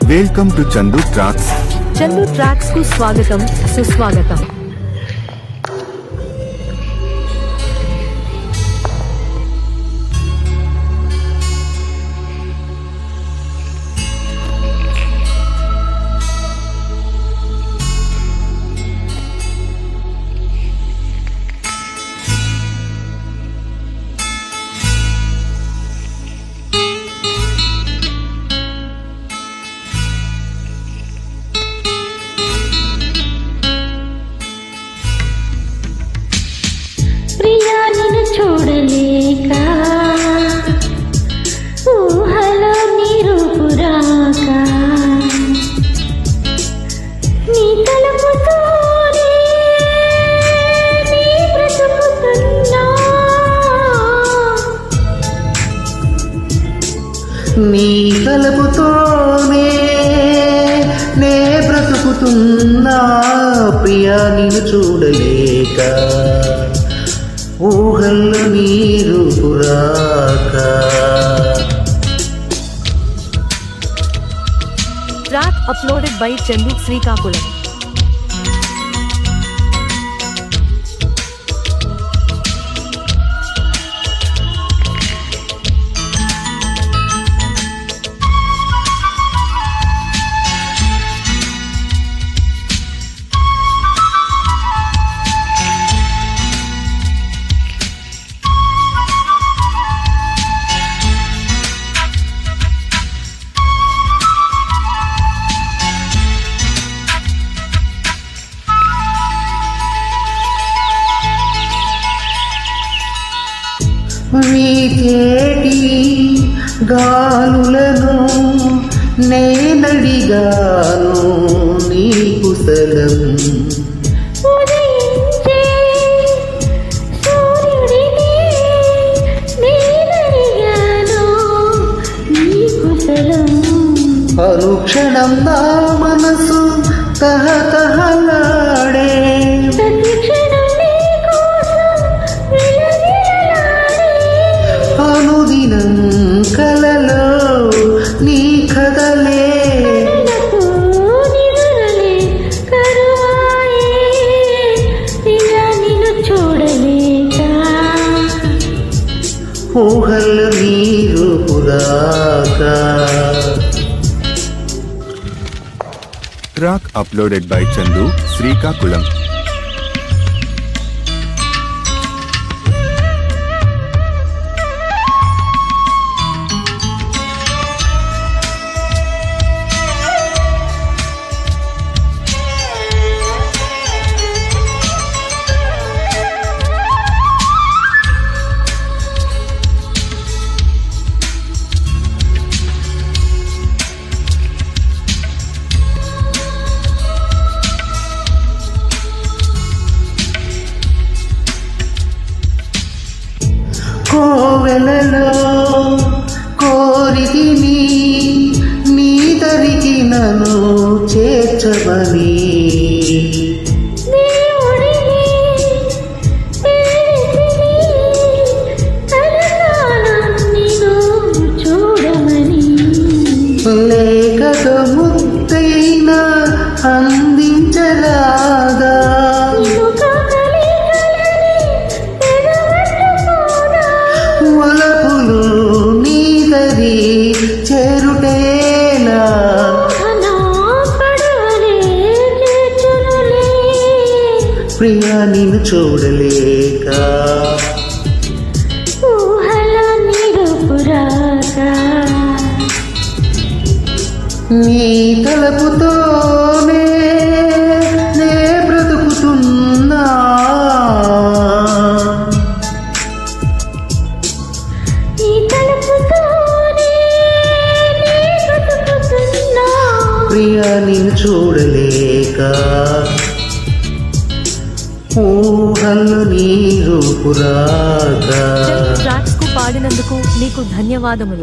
Welcome to Chandu tracks. Chandu tracks కు స్వాగతం, సుస్వాగతం. చూడలేక ఊహలో నీరుపురాక నీ తలుపుతోనే నీ బ్రతుకుతున్నా, నీ తలుపుతోనే నే బ్రతుకుతున్నా. ప్రియా నిన్ను చూడలేక ఊహల్లో నీరు పురాక. Track uploaded by Chandu Srikakulam. వీచేటి గాలులను నేనడిగాను నీ కుశలం. ఉదయించే సూర్యుడిని నేనడిగాను నీ కుశలం. అనుక్షణం నా మనసు తహతహలాడే, అనుదినం కలలో నీ కదలే. చూడలేక ఊహల్లో నీరు పురాక. Track uploaded by Chandu Srikakulam. కోవెలలో కోరితిని నీ దరికి నన్ను చేర్చమని. లేఖతో ముద్దైనా అందించరాదా, వలపులు నీదరి చేరుటేనా. ప్రియా నిన్ను చూడలేక ఊహలో నీరుపురాక నీ తలుపుతోనే నే బ్రతుకుతున్నా. నీ తలుపుతోనే నీ బ్రతుకుతున్నా. ప్రియా నిన్ను చూడలేక ఊహల్లో నీరు పురాక. చందు ట్రాక్స్ కు పాడినందుకు నీకు ధన్యవాదములు.